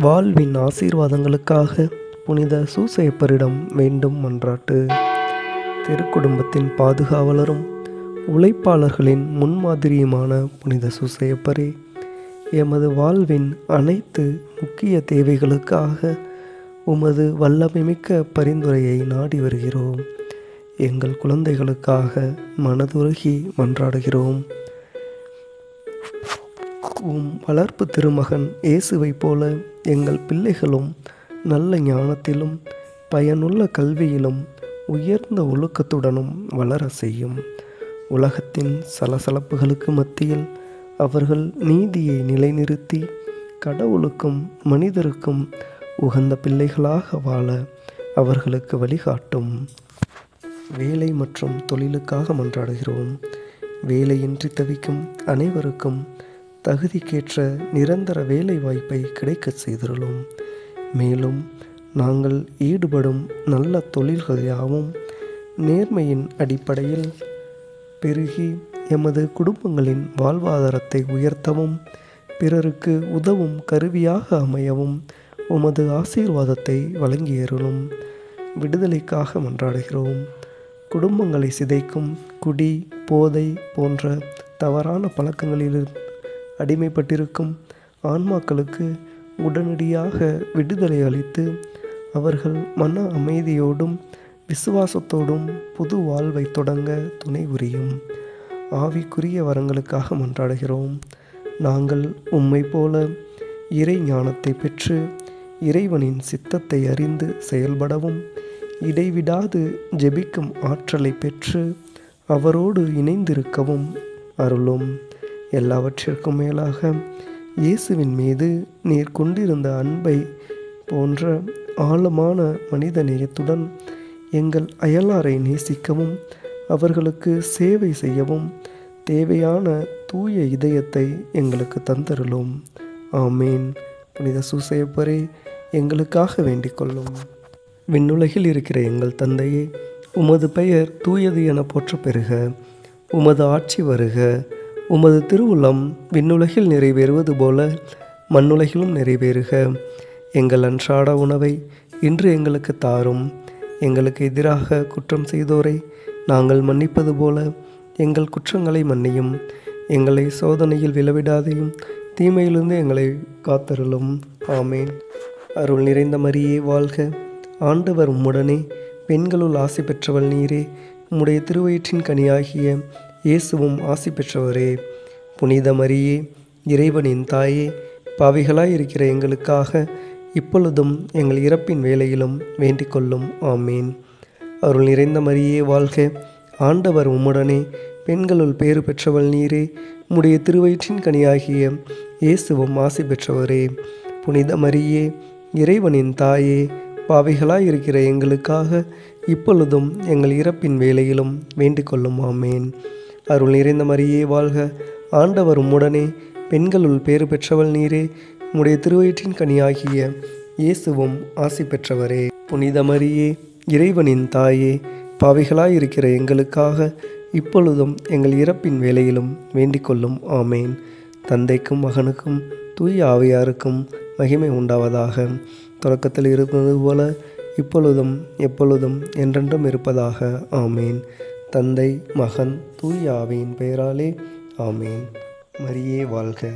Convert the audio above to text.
வாழ்வின் ஆசீர்வாதங்களுக்காக புனித சூசையப்பரிடம் வேண்டும் மன்றாட்டு. திருக்குடும்பத்தின் பாதுகாவலரும் உழைப்பாளர்களின் முன்மாதிரியுமான புனித சூசையப்பரே, எமது வாழ்வின் அனைத்து முக்கிய தேவைகளுக்காக உமது வல்லமைமிக்க பரிந்துரையை நாடி வருகிறோம். எங்கள் குழந்தைகளுக்காக மனதுருகி மன்றாடுகிறோம். வளர்ப்பு திருமகன் இயேசுவைப் போல எங்கள் பிள்ளைகளும் நல்ல ஞானத்திலும் பயனுள்ள கல்வியிலும் உயர்ந்த ஒழுக்கத்துடனும் வளர செய்யும். உலகத்தின் சலசலப்புகளுக்கு மத்தியில் அவர்கள் நீதியை நிலைநிறுத்தி கடவுளுக்கும் மனிதருக்கும் உகந்த பிள்ளைகளாக வாழ அவர்களுக்கு வழிகாட்டும். வேலை மற்றும் தொழிலுக்காக மன்றாடுகிறோம். வேலையின்றி தவிக்கும் அனைவருக்கும் தகுதிக்கேற்ற நிரந்தர வேலை வாய்ப்பை கிடைக்கச் செய்திருளும். மேலும் நாங்கள் ஈடுபடும் நல்ல தொழில்கள் யாவும் நேர்மையின் அடிப்படையில் பெருகி எமது குடும்பங்களின் வாழ்வாதாரத்தை உயர்த்தவும் பிறருக்கு உதவும் கருவியாக அமையவும் உமது ஆசீர்வாதத்தை வழங்கியருளும். விடுதலைக்காக மன்றாடுகிறோம். குடும்பங்களை சிதைக்கும் குடி, போதை போன்ற தவறான பழக்கங்களிலிருந்து அடிமைப்பட்டிருக்கும் ஆன்மாக்களுக்கு உடனடியாக விடுதலை அளித்து அவர்கள் மன அமைதியோடும் விசுவாசத்தோடும் புது வாழ்வை தொடங்க துணை புரியும். ஆவிக்குரிய வரங்களுக்காக மன்றாடுகிறோம். நாங்கள் உம்மை போல இறை ஞானத்தை பெற்று இறைவனின் சித்தத்தை அறிந்து செயல்படவும் இடைவிடாது ஜெபிக்கும் ஆற்றலை பெற்று அவரோடு இணைந்திருக்கவும் அருளும். எல்லாவற்றிற்கும் மேலாக இயேசுவின் மீது நீர் கொண்டிருந்த அன்பை போன்ற ஆழமான மனித நேயத்துடன் எங்கள் அயலாரை நேசிக்கவும் அவர்களுக்கு சேவை செய்யவும் தேவையான தூய இதயத்தை எங்களுக்கு தந்தருளும். ஆமேன். புனித சூசையப்பரே, எங்களுக்காக வேண்டிக் கொள்ளும். விண்ணுலகில் இருக்கிற எங்கள் தந்தையே, உமது பெயர் தூயது என போற்ற பெறுக. உமது ஆட்சி வருக. உமது திருவுளம் விண்ணுலகில் நிறைவேறுவது போல மண்ணுலகிலும் நிறைவேறுக. எங்கள் அன்றாட உணவை இன்று எங்களுக்கு தாரும். எங்களுக்கு எதிராக குற்றம் செய்தோரை நாங்கள் மன்னிப்பது போல எங்கள் குற்றங்களை மன்னியும். எங்களை சோதனையில் விழவிடாதையும் தீமையிலிருந்து எங்களை காத்தருளும். ஆமேன். அருள் நிறைந்த மரியே வாழ்க. ஆண்டவர் உம்முடனே, பெண்களுள் ஆசி பெற்றவள் நீரே. உம்முடைய திருவயிற்றின் கனியாகிய இயேசுவும் ஆசி பெற்றவரே. புனித மரியே, இறைவனின் தாயே, பாவிகளாயிருக்கிற எங்களுக்காக இப்பொழுதும் எங்கள் இறப்பின் வேளையிலும் வேண்டிக் கொள்ளும். ஆமீன். அருள் நிறைந்த மரியே வாழ்க. ஆண்டவர் உம்முடனே, பெண்களுள் பேறு பெற்றவள் நீரே. உம்முடைய திருவயிற்றின் கனியாகிய இயேசுவும் ஆசி பெற்றவரே. புனித மரியே, இறைவனின் தாயே, பாவிகளாயிருக்கிற எங்களுக்காக இப்பொழுதும் எங்கள் இறப்பின் வேளையிலும் வேண்டிக் கொள்ளும். ஆமேன். அருள் நிறைந்த மரியே வாழ்க. ஆண்டவர் உம்முடனே, பெண்களுள் பேறு பெற்றவள் நீரே. உம்முடைய திருவயிற்றின் கனியாகிய இயேசுவும் ஆசி பெற்றவரே. புனித மரியே, இறைவனின் தாயே, பாவிகளாயிருக்கிற எங்களுக்காக இப்பொழுதும் எங்கள் இறப்பின் வேளையிலும் வேண்டிக் கொள்ளும். ஆமேன். தந்தைக்கும் மகனுக்கும் தூய ஆவியாருக்கும் மகிமை உண்டாவதாக. தொடக்கத்தில் இருப்பது போல இப்பொழுதும் எப்பொழுதும் என்றென்றும் இருப்பதாக. ஆமேன். தந்தை, மகன், தூய ஆவியின் பெயராலே. ஆமேன். மரியே வாழ்க.